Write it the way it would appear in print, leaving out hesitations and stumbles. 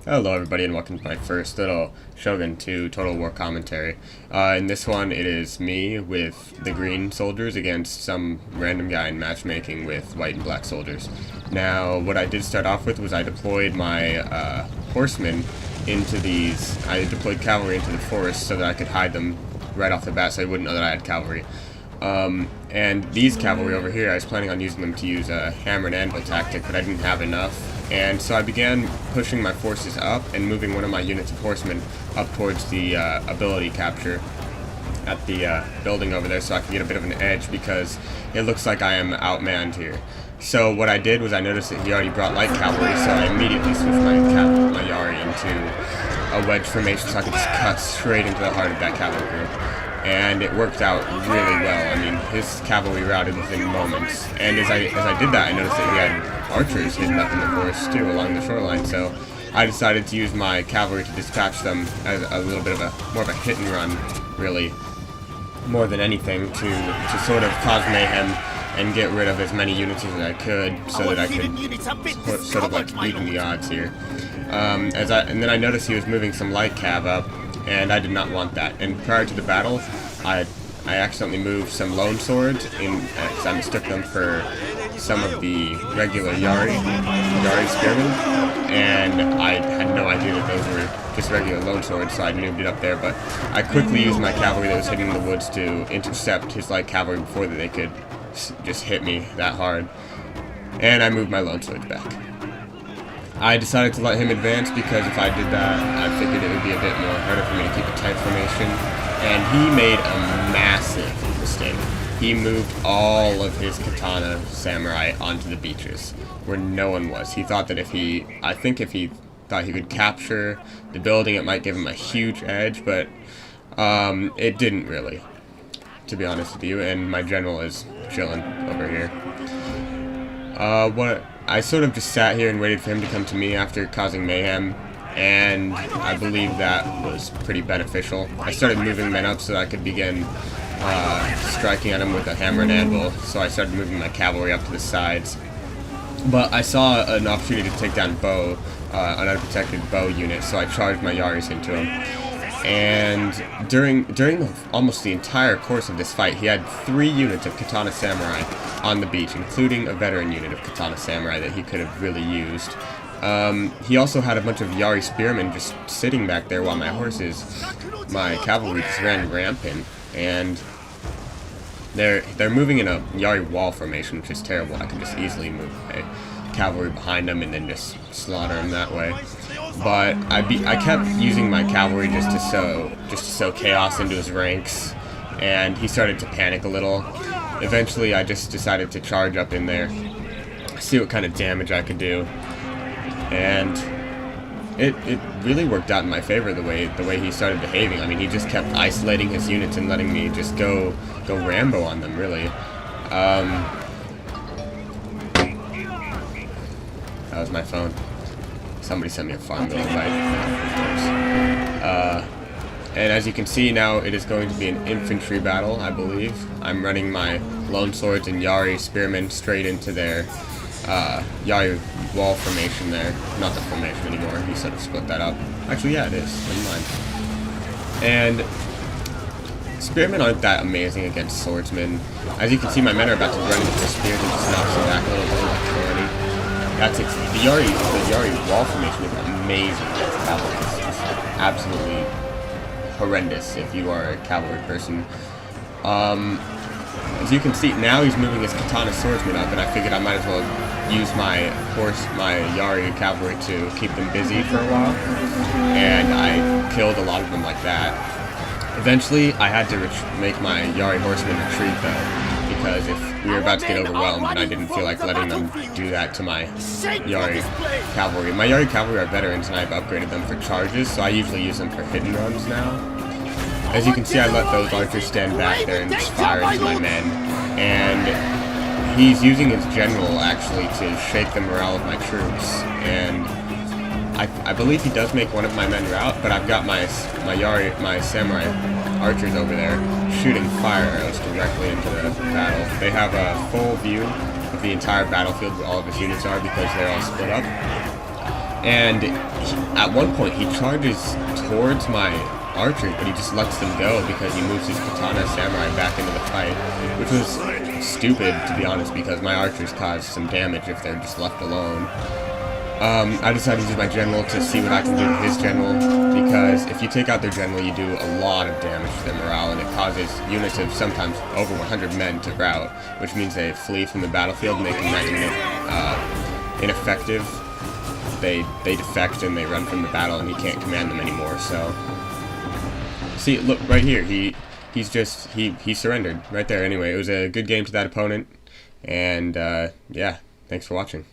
Hello everybody and welcome to my first little Shogun 2 Total War commentary. In this one it is me with the green soldiers against some random guy in matchmaking with white and black soldiers. Now what I did start off with was I deployed my horsemen into these, I deployed cavalry into the forest so that I could hide them right off the bat so they wouldn't know that I had cavalry. And these cavalry over here, I was planning on using them to use a hammer and anvil tactic, but I didn't have enough. And so I began pushing my forces up and moving one of my units of horsemen up towards the ability capture at the building over there so I could get a bit of an edge because it looks like I am outmanned here. So what I did was I noticed that he already brought light cavalry, so I immediately switched my Yari into a wedge formation so I could just cut straight into the heart of that cavalry group. And it worked out really well. I mean, his cavalry routed within moments. And as I did that, I noticed that he had archers hidden up in the forest too, along the shoreline. So I decided to use my cavalry to dispatch them as a little bit of more of a hit and run, really, more than anything, to sort of cause mayhem and get rid of as many units as I could, so that I could sort of like even the odds here. And then I noticed he was moving some light cav up. And I did not want that. And prior to the battle, I accidentally moved some lone swords in because I mistook them for some of the regular Yari spearmen, and I had no idea that those were just regular lone swords, so I noobed it up there. But I quickly used my cavalry that was hidden in the woods to intercept his light cavalry before they could just hit me that hard. And I moved my lone swords back. I decided to let him advance because if I did that, I figured it would be a bit more harder for me to keep a tight formation. And he made a massive mistake. He moved all of his katana samurai onto the beaches, where no one was. He thought that if he thought he could capture the building, it might give him a huge edge, but it didn't really, to be honest with you. And my general is chilling over here. I sort of just sat here and waited for him to come to me after causing mayhem, and I believe that was pretty beneficial. I started moving men up so that I could begin striking at him with a hammer and anvil, so I started moving my cavalry up to the sides. But I saw an opportunity to take down an unprotected bow unit, so I charged my Yaris into him. And during almost the entire course of this fight, he had 3 units of katana samurai on the beach, including a veteran unit of katana samurai that he could have really used. He also had a bunch of Yari spearmen just sitting back there while my cavalry just ran rampant, and they're moving in a Yari wall formation, which is terrible. I could just easily move my cavalry behind them and then just slaughter them that way. But I kept using my cavalry just to sow chaos into his ranks, and he started to panic a little. Eventually, I just decided to charge up in there, see what kind of damage I could do, and it really worked out in my favor the way he started behaving. I mean, he just kept isolating his units and letting me just go Rambo on them, really. That was my phone. Somebody sent me a farm bill invite. And as you can see now, it is going to be an infantry battle, I believe. I'm running my lone swords and Yari spearmen straight into their Yari wall formation there. Not the formation anymore, he sort of split that up. Actually, yeah, it is. Never mind. And spearmen aren't that amazing against swordsmen. As you can see, my men are about to run into the spears and just knock them back a little bit of authority. The Yari wall formation is amazing against cavalry. It's absolutely horrendous if you are a cavalry person. As you can see, now he's moving his katana swordsman up, and I figured I might as well use my Yari cavalry to keep them busy for a while. And I killed a lot of them like that. Eventually, I had to make my Yari horsemen retreat though, because if we were about to get overwhelmed, and I didn't feel like letting them do that to my Yari cavalry. My Yari cavalry are veterans, and I've upgraded them for charges, so I usually use them for hit and runs now. As you can see, I let those archers stand back there and just fire into my men, and he's using his general actually to shake the morale of my troops, and I believe he does make one of my men rout, but I've got my samurai archers over there shooting fire arrows directly into the battle. They have a full view of the entire battlefield where all of his units are because they're all split up. And at one point he charges towards my archers, but he just lets them go because he moves his katana samurai back into the fight, which was stupid, to be honest, because my archers cause some damage if they're just left alone. I decided to use my general to see what I can do to his general, because if you take out their general, you do a lot of damage to their morale, and it causes units of sometimes over 100 men to rout, which means they flee from the battlefield, making that unit ineffective. They defect and they run from the battle, and you can't command them anymore. So, see, look right here. He surrendered right there. Anyway, it was a good game to that opponent, and yeah, thanks for watching.